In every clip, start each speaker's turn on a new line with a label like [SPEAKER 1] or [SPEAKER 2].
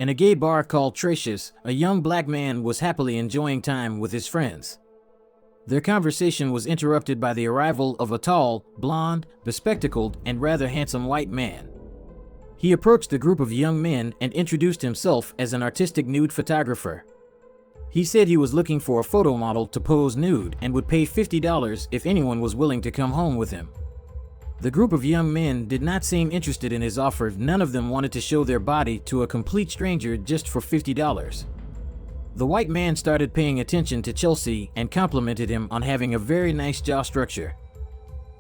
[SPEAKER 1] In a gay bar called Tracious, a young black man was happily enjoying time with his friends. Their conversation was interrupted by the arrival of a tall, blonde, bespectacled, and rather handsome white man. He approached the group of young men and introduced himself as an artistic nude photographer. He said he was looking for a photo model to pose nude and would pay $50 if anyone was willing to come home with him. The group of young men did not seem interested in his offer. None of them wanted to show their body to a complete stranger just for $50. The white man started paying attention to Chelsea and complimented him on having a very nice jaw structure.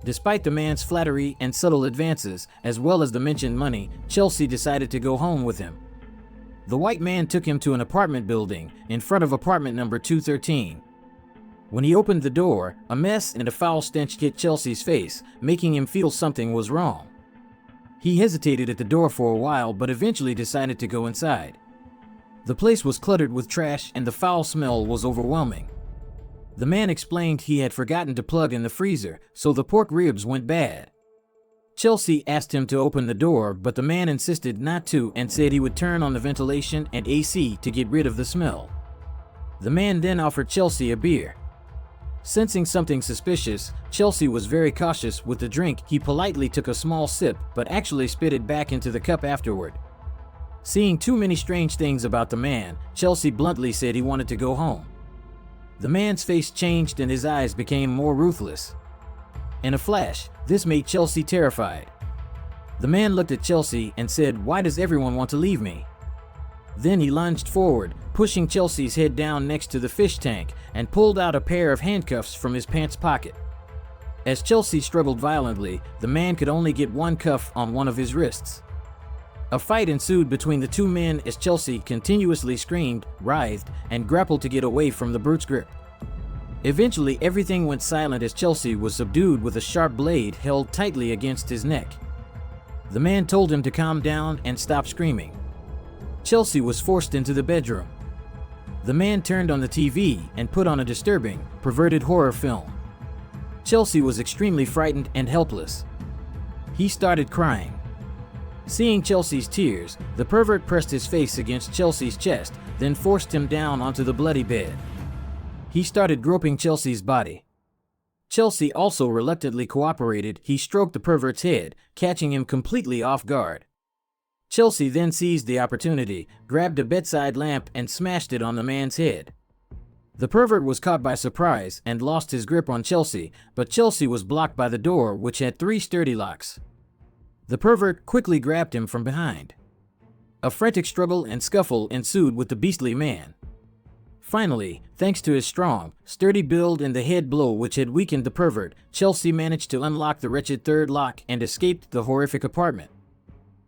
[SPEAKER 1] Despite the man's flattery and subtle advances, as well as the mentioned money, Chelsea decided to go home with him. The white man took him to an apartment building in front of apartment number 213. When he opened the door, a mess and a foul stench hit Chelsea's face, making him feel something was wrong. He hesitated at the door for a while but eventually decided to go inside. The place was cluttered with trash and the foul smell was overwhelming. The man explained he had forgotten to plug in the freezer, so the pork ribs went bad. Chelsea asked him to open the door, but the man insisted not to and said he would turn on the ventilation and AC to get rid of the smell. The man then offered Chelsea a beer. Sensing something suspicious, Chelsea was very cautious with the drink. He politely took a small sip, but actually spit it back into the cup afterward. Seeing too many strange things about the man, Chelsea bluntly said he wanted to go home. The man's face changed and his eyes became more ruthless. In a flash, this made Chelsea terrified. The man looked at Chelsea and said, "Why does everyone want to leave me?" Then he lunged forward, pushing Chelsea's head down next to the fish tank, and pulled out a pair of handcuffs from his pants pocket. As Chelsea struggled violently, the man could only get one cuff on one of his wrists. A fight ensued between the two men as Chelsea continuously screamed, writhed, and grappled to get away from the brute's grip. Eventually, everything went silent as Chelsea was subdued with a sharp blade held tightly against his neck. The man told him to calm down and stop screaming. Chelsea was forced into the bedroom. The man turned on the TV and put on a disturbing, perverted horror film. Chelsea was extremely frightened and helpless. He started crying. Seeing Chelsea's tears, the pervert pressed his face against Chelsea's chest, then forced him down onto the bloody bed. He started groping Chelsea's body. Chelsea also reluctantly cooperated. He stroked the pervert's head, catching him completely off guard. Chelsea then seized the opportunity, grabbed a bedside lamp and smashed it on the man's head. The pervert was caught by surprise and lost his grip on Chelsea, but Chelsea was blocked by the door, which had 3 sturdy locks. The pervert quickly grabbed him from behind. A frantic struggle and scuffle ensued with the beastly man. Finally, thanks to his strong, sturdy build and the head blow which had weakened the pervert, Chelsea managed to unlock the wretched third lock and escaped the horrific apartment.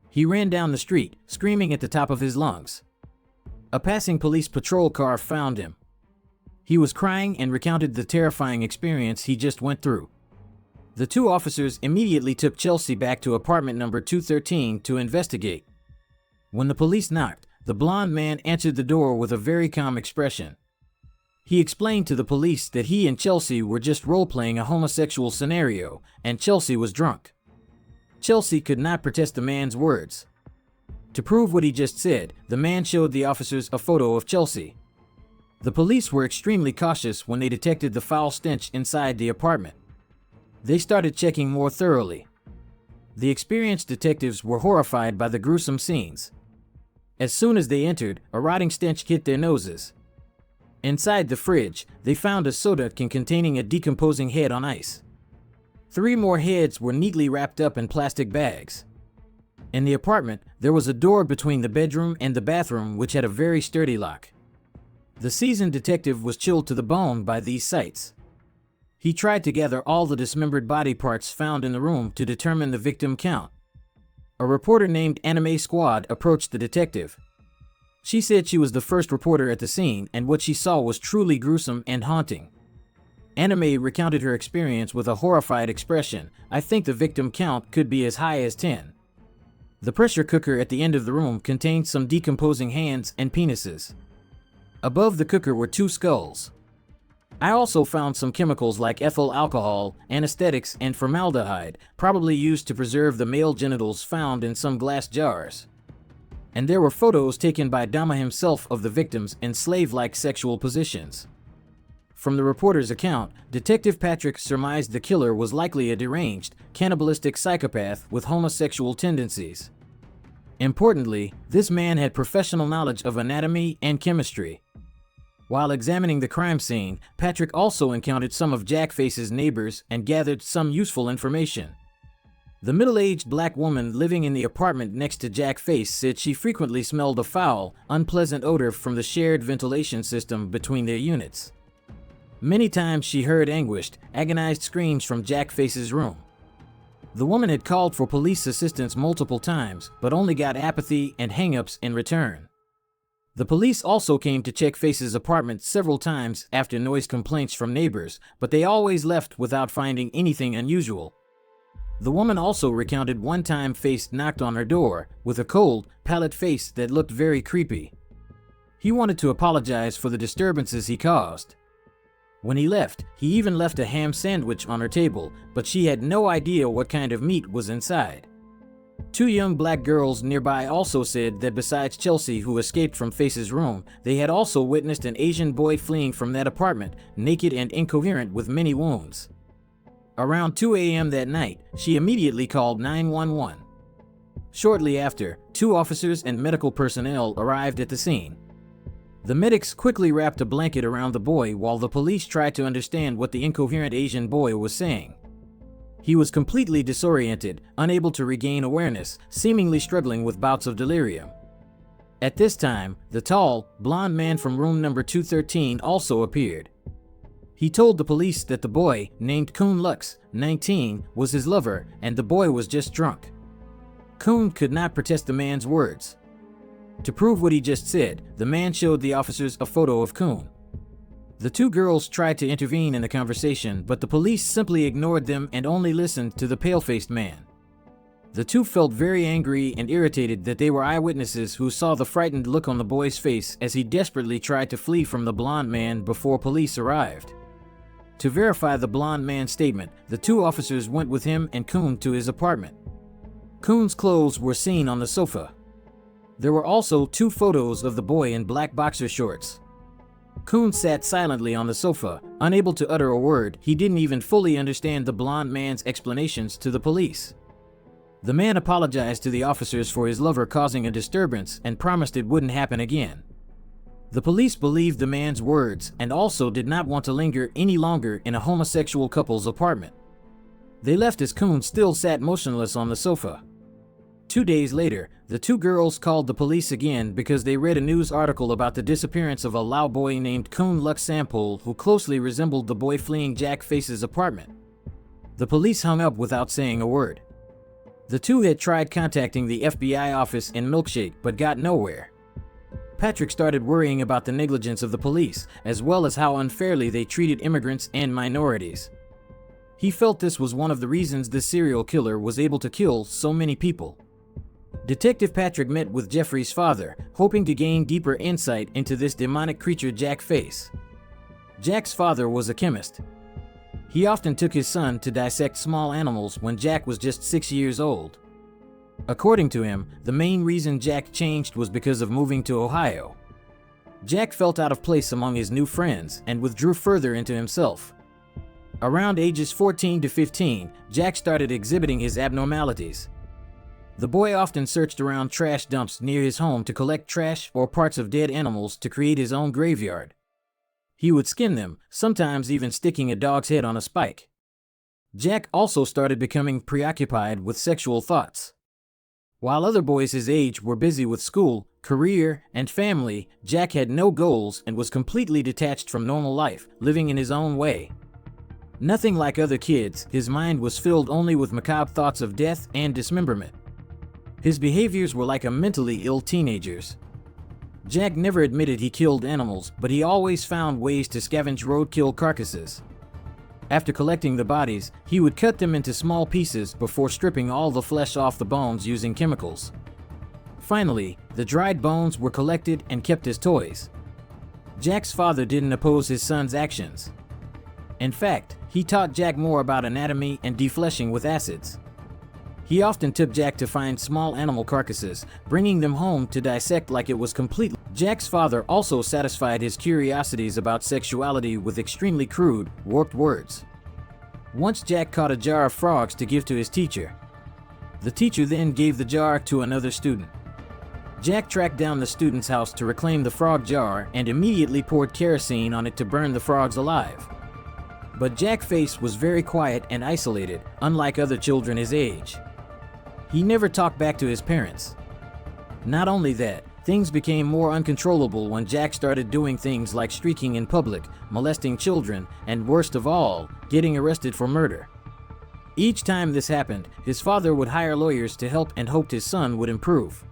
[SPEAKER 1] He ran down the street, screaming at the top of his lungs. A passing police patrol car found him. He was crying and recounted the terrifying experience he just went through. The 2 officers immediately took Chelsea back to apartment number 213 to investigate. When the police knocked, the blonde man answered the door with a very calm expression. He explained to the police that he and Chelsea were just role-playing a homosexual scenario, and Chelsea was drunk. Chelsea could not protest the man's words. To prove what he just said, the man showed the officers a photo of Chelsea. The police were extremely cautious when they detected the foul stench inside the apartment. They started checking more thoroughly. The experienced detectives were horrified by the gruesome scenes. As soon as they entered, a rotting stench hit their noses. Inside the fridge, they found a soda can containing a decomposing head on ice. 3 more heads were neatly wrapped up in plastic bags. In the apartment, there was a door between the bedroom and the bathroom which had a very sturdy lock. The seasoned detective was chilled to the bone by these sights. He tried to gather all the dismembered body parts found in the room to determine the victim count. A reporter named Anime Squad approached the detective. She said she was the first reporter at the scene and what she saw was truly gruesome and haunting. Anime recounted her experience with a horrified expression. "I think the victim count could be as high as 10. The pressure cooker at the end of the room contained some decomposing hands and penises. Above the cooker were 2 skulls. I also found some chemicals like ethyl alcohol, anesthetics, and formaldehyde, probably used to preserve the male genitals found in some glass jars." and there were photos taken by Dahmer himself of the victims in slave-like sexual positions. From the reporter's account, Detective Patrick surmised the killer was likely a deranged, cannibalistic psychopath with homosexual tendencies. Importantly, this man had professional knowledge of anatomy and chemistry. While examining the crime scene, Patrick also encountered some of Jack Face's neighbors and gathered some useful information. The middle-aged black woman living in the apartment next to Jack Face said she frequently smelled a foul, unpleasant odor from the shared ventilation system between their units. Many times she heard anguished, agonized screams from Jack Face's room. The woman had called for police assistance multiple times, but only got apathy and hang-ups in return. The police also came to check Face's apartment several times after noise complaints from neighbors, but they always left without finding anything unusual. The woman also recounted one time Face knocked on her door with a cold, pallid face that looked very creepy. He wanted to apologize for the disturbances he caused. When he left, he even left a ham sandwich on her table, but she had no idea what kind of meat was inside. Two young black girls nearby also said that besides Chelsea, who escaped from Face's room, they had also witnessed an Asian boy fleeing from that apartment, naked and incoherent with many wounds. Around 2 a.m. that night, she immediately called 911. Shortly after, 2 officers and medical personnel arrived at the scene. The medics quickly wrapped a blanket around the boy while the police tried to understand what the incoherent Asian boy was saying. He was completely disoriented, unable to regain awareness, seemingly struggling with bouts of delirium. At this time, the tall, blond man from room number 213 also appeared. He told the police that the boy, named Kun Lux, 19, was his lover, and the boy was just drunk. Kun could not protest the man's words. To prove what he just said, the man showed the officers a photo of Kun. The 2 girls tried to intervene in the conversation, but the police simply ignored them and only listened to the pale-faced man. The 2 felt very angry and irritated that they were eyewitnesses who saw the frightened look on the boy's face as he desperately tried to flee from the blond man before police arrived. To verify the blond man's statement, the 2 officers went with him and Kun to his apartment. Kun's clothes were seen on the sofa. There were also 2 photos of the boy in black boxer shorts. Kun sat silently on the sofa, unable to utter a word. He didn't even fully understand the blond man's explanations to the police. The man apologized to the officers for his lover causing a disturbance and promised it wouldn't happen again. The police believed the man's words and also did not want to linger any longer in a homosexual couple's apartment. They left as Kun still sat motionless on the sofa. 2 days later, the 2 girls called the police again because they read a news article about the disappearance of a Lao boy named Kun Lux Sampol who closely resembled the boy fleeing Jack Face's apartment. The police hung up without saying a word. The 2 had tried contacting the FBI office in Milkshake but got nowhere. Patrick started worrying about the negligence of the police, as well as how unfairly they treated immigrants and minorities. He felt this was one of the reasons the serial killer was able to kill so many people. Detective Patrick met with Jeffrey's father, hoping to gain deeper insight into this demonic creature Jack Face. Jack's father was a chemist. He often took his son to dissect small animals when Jack was just 6 years old. According to him, the main reason Jack changed was because of moving to Ohio. Jack felt out of place among his new friends and withdrew further into himself. Around ages 14 to 15, Jack started exhibiting his abnormalities. The boy often searched around trash dumps near his home to collect trash or parts of dead animals to create his own graveyard. He would skin them, sometimes even sticking a dog's head on a spike. Jack also started becoming preoccupied with sexual thoughts. While other boys his age were busy with school, career, and family, Jack had no goals and was completely detached from normal life, living in his own way. Nothing like other kids, his mind was filled only with macabre thoughts of death and dismemberment. His behaviors were like a mentally ill teenager's. Jack never admitted he killed animals, but he always found ways to scavenge roadkill carcasses. After collecting the bodies, he would cut them into small pieces before stripping all the flesh off the bones using chemicals. Finally, the dried bones were collected and kept as toys. Jack's father didn't oppose his son's actions. In fact, he taught Jack more about anatomy and defleshing with acids. He often took Jack to find small animal carcasses, bringing them home to dissect like it was complete. Jack's father also satisfied his curiosities about sexuality with extremely crude, warped words. Once Jack caught a jar of frogs to give to his teacher. The teacher then gave the jar to another student. Jack tracked down the student's house to reclaim the frog jar and immediately poured kerosene on it to burn the frogs alive. But Jack's face was very quiet and isolated, unlike other children his age. He never talked back to his parents. Not only that, things became more uncontrollable when Jack started doing things like streaking in public, molesting children, and worst of all, getting arrested for murder. Each time this happened, his father would hire lawyers to help and hoped his son would improve.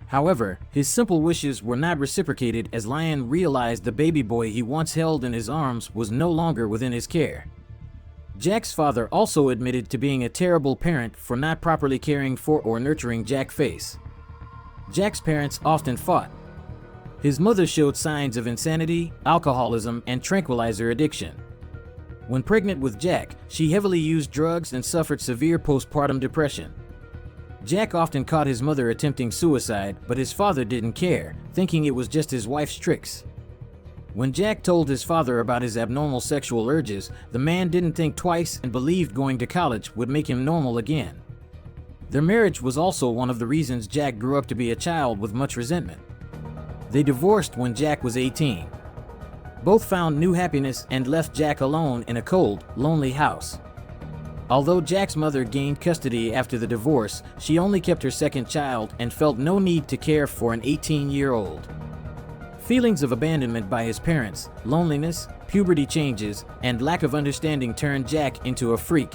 [SPEAKER 1] However, his simple wishes were not reciprocated as Lion realized the baby boy he once held in his arms was no longer within his care. Jack's father also admitted to being a terrible parent for not properly caring for or nurturing Jack's face. Jack's parents often fought. His mother showed signs of insanity, alcoholism, and tranquilizer addiction. When pregnant with Jack, she heavily used drugs and suffered severe postpartum depression. Jack often caught his mother attempting suicide, but his father didn't care, thinking it was just his wife's tricks. When Jack told his father about his abnormal sexual urges, the man didn't think twice and believed going to college would make him normal again. Their marriage was also one of the reasons Jack grew up to be a child with much resentment. They divorced when Jack was 18. Both found new happiness and left Jack alone in a cold, lonely house. Although Jack's mother gained custody after the divorce, she only kept her second child and felt no need to care for an 18-year-old. Feelings of abandonment by his parents, loneliness, puberty changes, and lack of understanding turned Jack into a freak.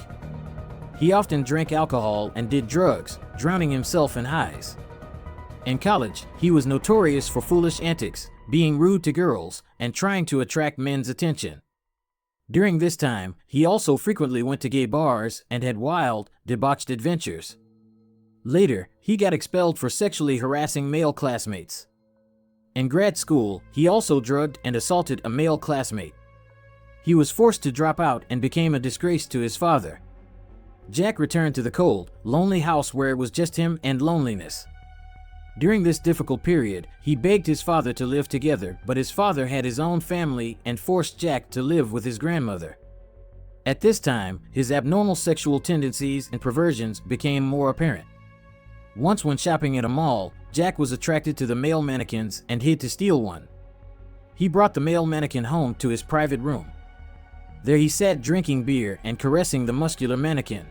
[SPEAKER 1] He often drank alcohol and did drugs, drowning himself in highs. In college, he was notorious for foolish antics, being rude to girls, and trying to attract men's attention. During this time, he also frequently went to gay bars and had wild, debauched adventures. Later, he got expelled for sexually harassing male classmates. In grad school, he also drugged and assaulted a male classmate. He was forced to drop out and became a disgrace to his father. Jack returned to the cold, lonely house where it was just him and loneliness. During this difficult period, he begged his father to live together, but his father had his own family and forced Jack to live with his grandmother. At this time, his abnormal sexual tendencies and perversions became more apparent. Once when shopping at a mall, Jack was attracted to the male mannequins and hid to steal one. He brought the male mannequin home to his private room. There he sat drinking beer and caressing the muscular mannequin.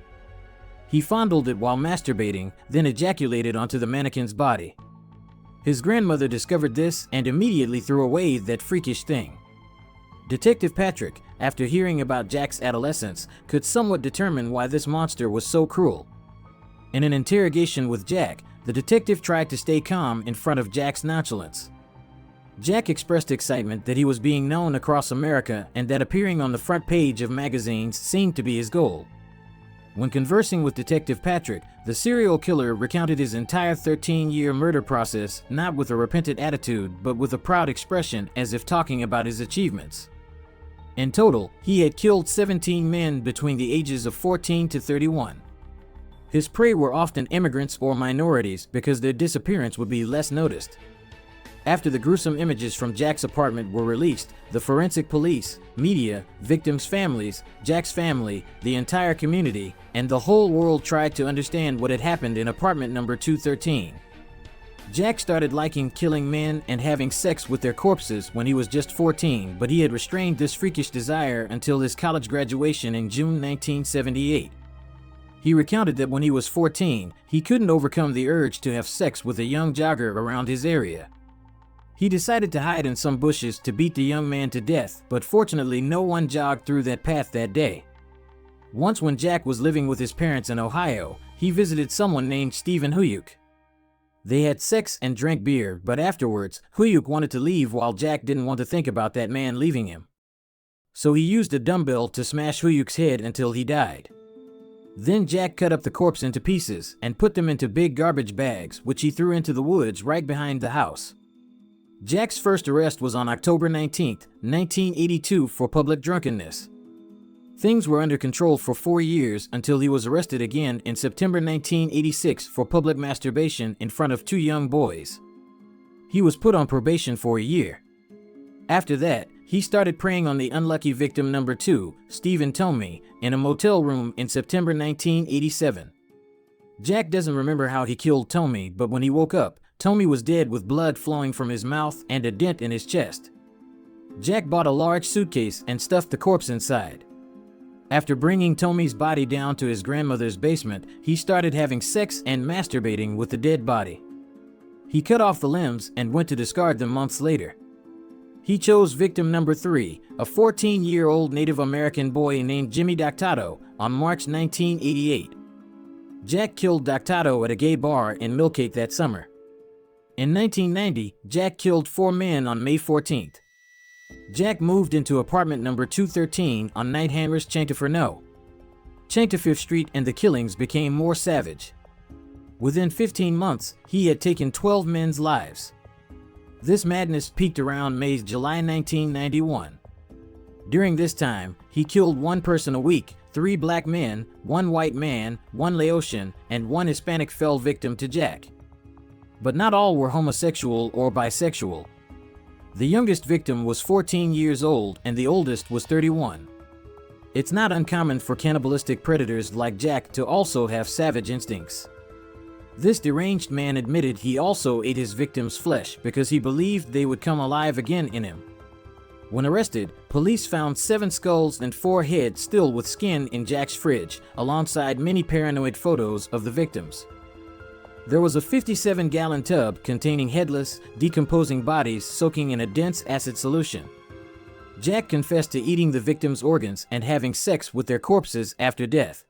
[SPEAKER 1] He fondled it while masturbating, then ejaculated onto the mannequin's body. His grandmother discovered this and immediately threw away that freakish thing. Detective Patrick, after hearing about Jack's adolescence, could somewhat determine why this monster was so cruel. In an interrogation with Jack, the detective tried to stay calm in front of Jack's nonchalance. Jack expressed excitement that he was being known across America and that appearing on the front page of magazines seemed to be his goal. When conversing with Detective Patrick, the serial killer recounted his entire 13-year murder process not with a repentant attitude but with a proud expression as if talking about his achievements. In total, he had killed 17 men between the ages of 14 to 31. His prey were often immigrants or minorities because their disappearance would be less noticed. After the gruesome images from Jack's apartment were released, the forensic police, media, victims' families, Jack's family, the entire community, and the whole world tried to understand what had happened in apartment number 213. Jack started liking killing men and having sex with their corpses when he was just 14, but he had restrained this freakish desire until his college graduation in June 1978. He recounted that when he was 14, he couldn't overcome the urge to have sex with a young jogger around his area. He decided to hide in some bushes to beat the young man to death, but fortunately no one jogged through that path that day. Once when Jack was living with his parents in Ohio, he visited someone named Stephen Huyuk. They had sex and drank beer, but afterwards, Huyuk wanted to leave while Jack didn't want to think about that man leaving him. So he used a dumbbell to smash Huyuk's head until he died. Then Jack cut up the corpse into pieces and put them into big garbage bags, which he threw into the woods right behind the house. Jack's first arrest was on October 19, 1982 for public drunkenness. Things were under control for 4 years until he was arrested again in September 1986 for public masturbation in front of 2 young boys. He was put on probation for a year. After that, he started preying on the unlucky victim number 2, Stephen Tomey, in a motel room in September 1987. Jack doesn't remember how he killed Tomey, but when he woke up, Tomey was dead with blood flowing from his mouth and a dent in his chest. Jack bought a large suitcase and stuffed the corpse inside. After bringing Tomey's body down to his grandmother's basement, he started having sex and masturbating with the dead body. He cut off the limbs and went to discard them months later. He chose victim number 3, a 14-year-old Native American boy named Jimmy Doctado, on March 1988. Jack killed Doctado at a gay bar in Millcake that summer. In 1990, Jack killed 4 men on May 14th. Jack moved into apartment number 213 on Nighthangers Chanctifer Chanctifer Street, and the killings became more savage. Within 15 months, he had taken 12 men's lives. This madness peaked around July 1991. During this time, he killed 1 person a week, 3 black men, 1 white man, 1 Laotian, and 1 Hispanic fell victim to Jack. But not all were homosexual or bisexual. The youngest victim was 14 years old and the oldest was 31. It's not uncommon for cannibalistic predators like Jack to also have savage instincts. This deranged man admitted he also ate his victims' flesh because he believed they would come alive again in him. When arrested, police found 7 skulls and 4 heads still with skin in Jack's fridge, alongside many paranoid photos of the victims. There was a 57-gallon tub containing headless, decomposing bodies soaking in a dense acid solution. Jack confessed to eating the victims' organs and having sex with their corpses after death.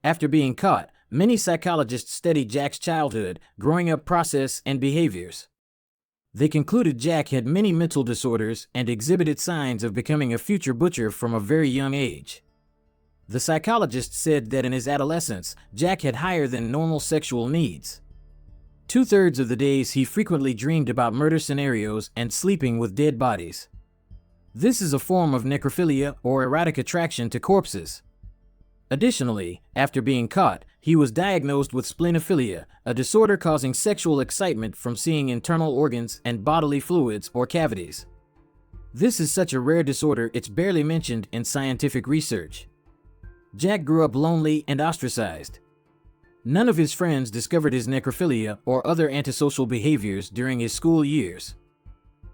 [SPEAKER 1] After being caught, many psychologists studied Jack's childhood, growing up process, and behaviors. They concluded Jack had many mental disorders and exhibited signs of becoming a future butcher from a very young age. The psychologist said that in his adolescence, Jack had higher than normal sexual needs. 2/3 of the days he frequently dreamed about murder scenarios and sleeping with dead bodies. This is a form of necrophilia or erotic attraction to corpses. Additionally, after being caught, he was diagnosed with splenophilia, a disorder causing sexual excitement from seeing internal organs and bodily fluids or cavities. This is such a rare disorder it's barely mentioned in scientific research. Jack grew up lonely and ostracized. None of his friends discovered his necrophilia or other antisocial behaviors during his school years.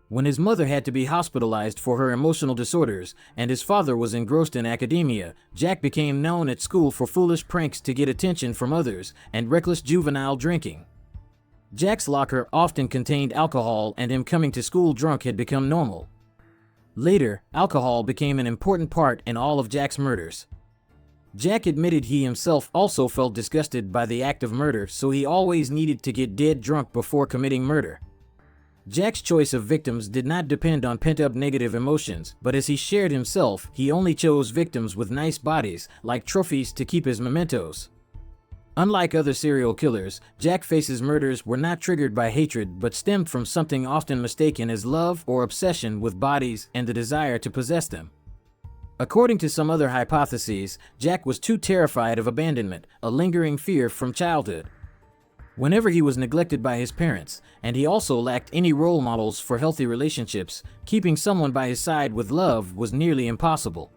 [SPEAKER 1] When his mother had to be hospitalized for her emotional disorders and his father was engrossed in academia, Jack became known at school for foolish pranks to get attention from others and reckless juvenile drinking. Jack's locker often contained alcohol, and him coming to school drunk had become normal. Later, alcohol became an important part in all of Jack's murders. Jack admitted he himself also felt disgusted by the act of murder, so he always needed to get dead drunk before committing murder. Jack's choice of victims did not depend on pent-up negative emotions, but as he shared himself, he only chose victims with nice bodies, like trophies to keep as mementos. Unlike other serial killers, Jack Face's murders were not triggered by hatred but stemmed from something often mistaken as love or obsession with bodies and the desire to possess them. According to some other hypotheses, Jack was too terrified of abandonment, a lingering fear from childhood. Whenever he was neglected by his parents, and he also lacked any role models for healthy relationships, keeping someone by his side with love was nearly impossible.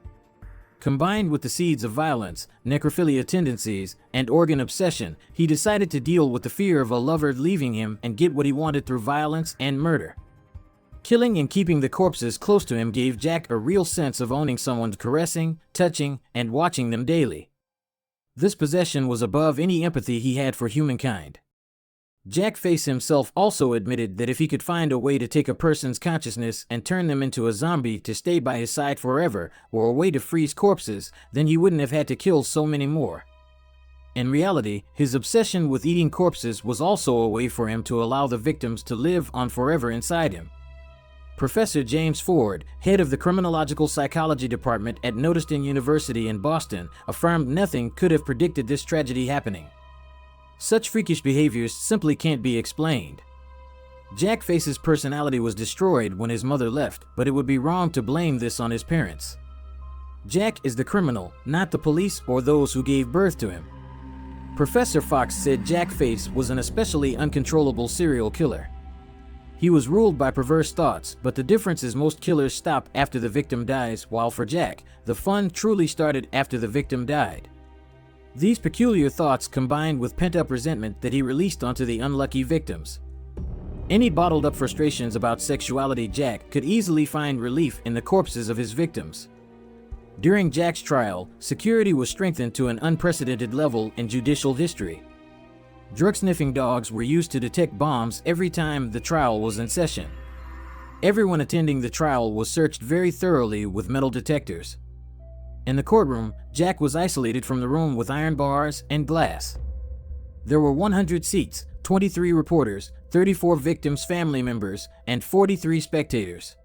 [SPEAKER 1] Combined with the seeds of violence, necrophilia tendencies, and organ obsession, he decided to deal with the fear of a lover leaving him and get what he wanted through violence and murder. Killing and keeping the corpses close to him gave Jack a real sense of owning someone, caressing, touching, and watching them daily. This possession was above any empathy he had for humankind. Jack Face himself also admitted that if he could find a way to take a person's consciousness and turn them into a zombie to stay by his side forever, or a way to freeze corpses, then he wouldn't have had to kill so many more. In reality, his obsession with eating corpses was also a way for him to allow the victims to live on forever inside him. Professor James Ford, head of the Criminological Psychology Department at Notre Dame University in Boston, affirmed nothing could have predicted this tragedy happening. Such freakish behaviors simply can't be explained. Jack Face's personality was destroyed when his mother left, but it would be wrong to blame this on his parents. Jack is the criminal, not the police or those who gave birth to him. Professor Fox said Jack Face was an especially uncontrollable serial killer. He was ruled by perverse thoughts, but the difference is most killers stop after the victim dies, while for Jack, the fun truly started after the victim died. These peculiar thoughts combined with pent-up resentment that he released onto the unlucky victims. Any bottled-up frustrations about sexuality, Jack could easily find relief in the corpses of his victims. During Jack's trial, security was strengthened to an unprecedented level in judicial history. Drug-sniffing dogs were used to detect bombs every time the trial was in session. Everyone attending the trial was searched very thoroughly with metal detectors. In the courtroom, Jack was isolated from the room with iron bars and glass. There were 100 seats, 23 reporters, 34 victims' family members, and 43 spectators.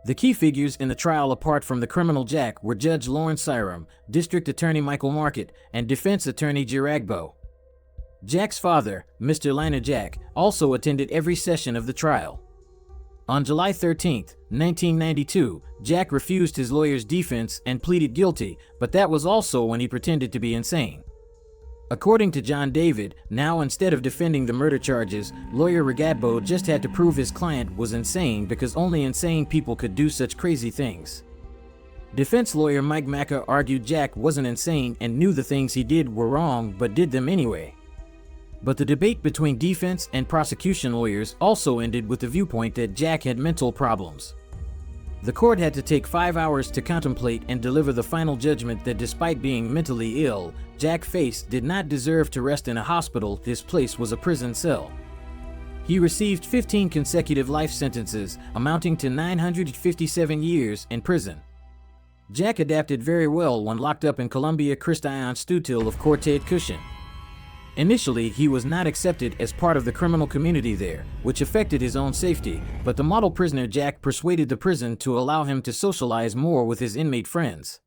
[SPEAKER 1] The key figures in the trial apart from the criminal Jack were Judge Lawrence Syram, District Attorney Michael Market, and Defense Attorney Jiragbo. Jack's father, Mr. Liner Jack, also attended every session of the trial. On July 13, 1992, Jack refused his lawyer's defense and pleaded guilty, but that was also when he pretended to be insane. According to John David, now instead of defending the murder charges, lawyer Rigadbo just had to prove his client was insane because only insane people could do such crazy things. Defense lawyer Mike Macca argued Jack wasn't insane and knew the things he did were wrong but did them anyway. But the debate between defense and prosecution lawyers also ended with the viewpoint that Jack had mental problems. The court had to take 5 hours to contemplate and deliver the final judgment that despite being mentally ill, Jack Face did not deserve to rest in a hospital. His place was a prison cell. He received 15 consecutive life sentences, amounting to 957 years in prison. Jack adapted very well when locked up in Columbia Christian Stutil of Quartet Cushion. Initially, he was not accepted as part of the criminal community there, which affected his own safety, but the model prisoner Jack persuaded the prison to allow him to socialize more with his inmate friends.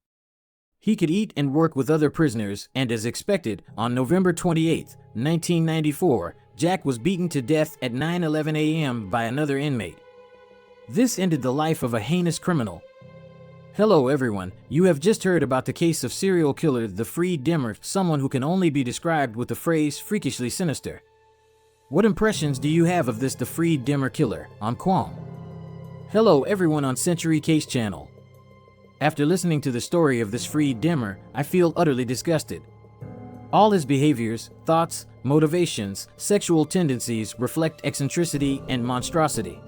[SPEAKER 1] He could eat and work with other prisoners, and as expected, on November 28, 1994, Jack was beaten to death at 9:11 a.m. by another inmate. This ended the life of a heinous criminal. Hello everyone, you have just heard about the case of serial killer the Freed Dahmer, someone who can only be described with the phrase freakishly sinister. What impressions do you have of this the Freed Dahmer killer? I'm Quam. Hello everyone on Century Case Channel. After listening to the story of this Freed Dahmer, I feel utterly disgusted. All his behaviors, thoughts, motivations, sexual tendencies reflect eccentricity and monstrosity.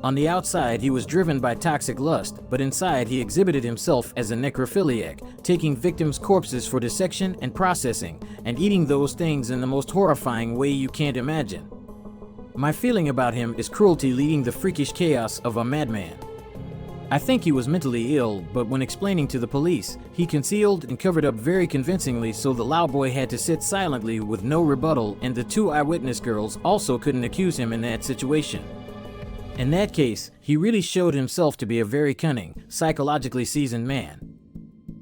[SPEAKER 1] On the outside, he was driven by toxic lust, but inside he exhibited himself as a necrophiliac, taking victims' corpses for dissection and processing, and eating those things in the most horrifying way you can't imagine. My feeling about him is cruelty leading the freakish chaos of a madman. I think he was mentally ill, but when explaining to the police, he concealed and covered up very convincingly so the loud boy had to sit silently with no rebuttal, and the two eyewitness girls also couldn't accuse him in that situation. In that case, he really showed himself to be a very cunning, psychologically seasoned man.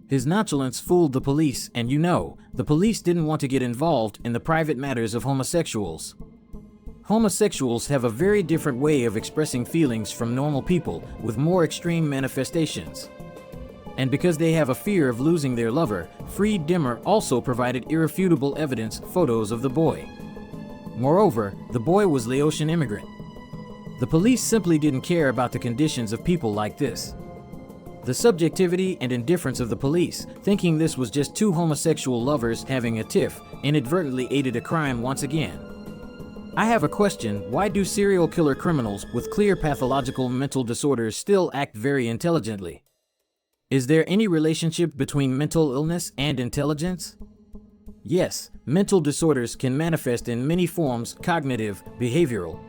[SPEAKER 1] His nonchalance fooled the police, and the police didn't want to get involved in the private matters of homosexuals. Homosexuals have a very different way of expressing feelings from normal people, with more extreme manifestations. And because they have a fear of losing their lover, Freed Dahmer also provided irrefutable evidence, photos of the boy. Moreover, the boy was Laotian immigrant. The police simply didn't care about the conditions of people like this. The subjectivity and indifference of the police, thinking this was just two homosexual lovers having a tiff, inadvertently aided a crime once again. I have a question: why do serial killer criminals with clear pathological mental disorders still act very intelligently? Is there any relationship between mental illness and intelligence? Yes, mental disorders can manifest in many forms: cognitive, behavioral.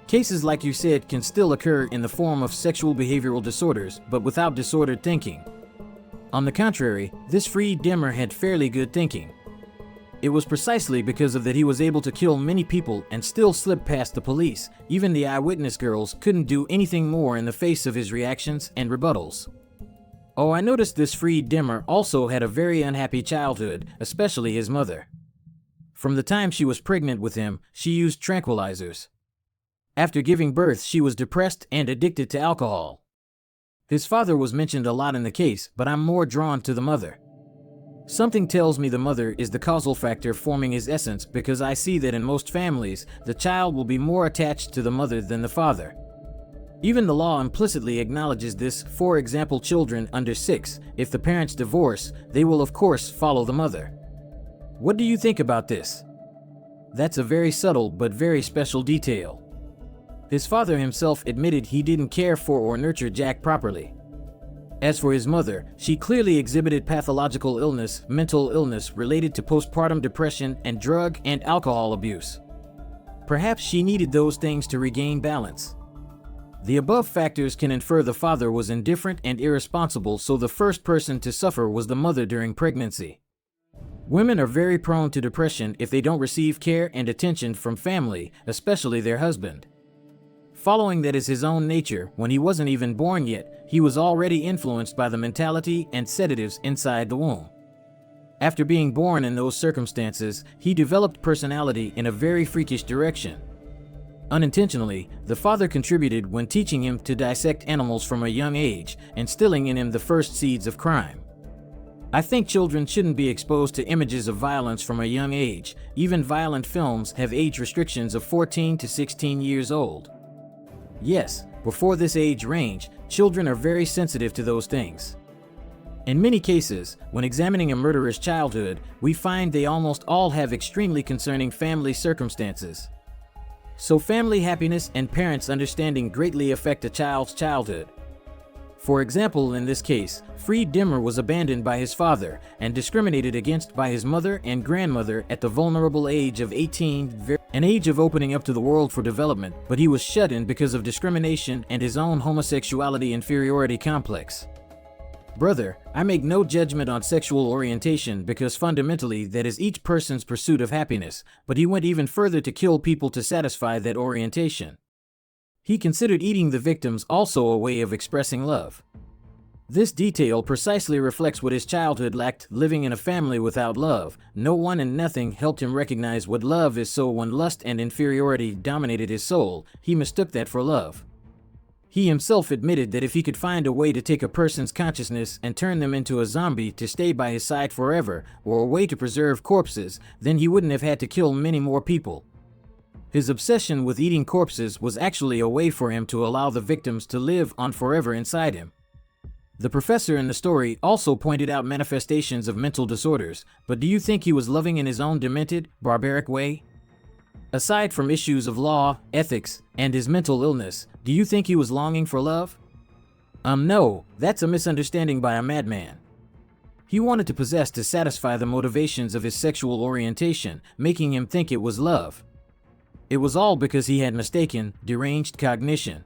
[SPEAKER 1] Cases like you said can still occur in the form of sexual behavioral disorders, but without disordered thinking. On the contrary, this Freed Dahmer had fairly good thinking. It was precisely because of that he was able to kill many people and still slip past the police. Even the eyewitness girls couldn't do anything more in the face of his reactions and rebuttals. Oh, I noticed this Freed Dahmer also had a very unhappy childhood, especially his mother. From the time she was pregnant with him, she used tranquilizers. After giving birth, she was depressed and addicted to alcohol. His father was mentioned a lot in the case, but I'm more drawn to the mother. Something tells me the mother is the causal factor forming his essence, because I see that in most families, the child will be more attached to the mother than the father. Even the law implicitly acknowledges this. For example, children under 6, if the parents divorce, they will of course follow the mother. What do you think about this? That's a very subtle but very special detail. His father himself admitted he didn't care for or nurture Jack properly. As for his mother, she clearly exhibited pathological illness, mental illness related to postpartum depression and drug and alcohol abuse. Perhaps she needed those things to regain balance. The above factors can infer the father was indifferent and irresponsible, so the first person to suffer was the mother during pregnancy. Women are very prone to depression if they don't receive care and attention from family, especially their husband. Following that is his own nature. When he wasn't even born yet, he was already influenced by the mentality and sedatives inside the womb. After being born in those circumstances, he developed personality in a very freakish direction. Unintentionally, the father contributed when teaching him to dissect animals from a young age, instilling in him the first seeds of crime. I think children shouldn't be exposed to images of violence from a young age. Even violent films have age restrictions of 14 to 16 years old. Yes, before this age range, children are very sensitive to those things. In many cases, when examining a murderer's childhood, we find they almost all have extremely concerning family circumstances. So family happiness and parents' understanding greatly affect a child's childhood. For example, in this case, Dahmer was abandoned by his father and discriminated against by his mother and grandmother at the vulnerable age of 18, an age of opening up to the world for development, but he was shut in because of discrimination and his own homosexuality inferiority complex. Brother, I make no judgment on sexual orientation because fundamentally that is each person's pursuit of happiness, but he went even further to kill people to satisfy that orientation. He considered eating the victims also a way of expressing love. This detail precisely reflects what his childhood lacked. Living in a family without love, no one and nothing helped him recognize what love is, so when lust and inferiority dominated his soul, he mistook that for love. He himself admitted that if he could find a way to take a person's consciousness and turn them into a zombie to stay by his side forever, or a way to preserve corpses, then he wouldn't have had to kill many more people. His obsession with eating corpses was actually a way for him to allow the victims to live on forever inside him. The professor in the story also pointed out manifestations of mental disorders, but do you think he was loving in his own demented, barbaric way? Aside from issues of law, ethics, and his mental illness, do you think he was longing for love? No, that's a misunderstanding by a madman. He wanted to possess to satisfy the motivations of his sexual orientation, making him think it was love. It was all because he had mistaken, deranged cognition.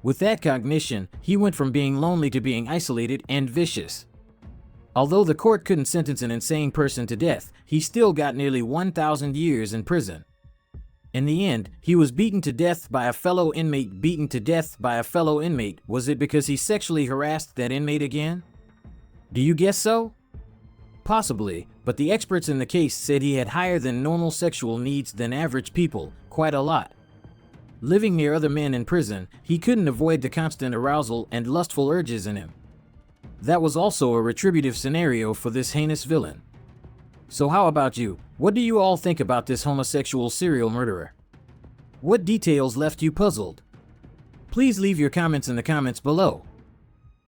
[SPEAKER 1] With that cognition, he went from being lonely to being isolated and vicious. Although the court couldn't sentence an insane person to death, he still got nearly 1,000 years in prison. In the end, he was beaten to death by a fellow inmate. Beaten to death by a fellow inmate. Was it because he sexually harassed that inmate again? Do you guess so? Possibly, but the experts in the case said he had higher than normal sexual needs than average people, quite a lot. Living near other men in prison, he couldn't avoid the constant arousal and lustful urges in him. That was also a retributive scenario for this heinous villain. So how about you? What do you all think about this homosexual serial murderer? What details left you puzzled? Please leave your comments in the comments below.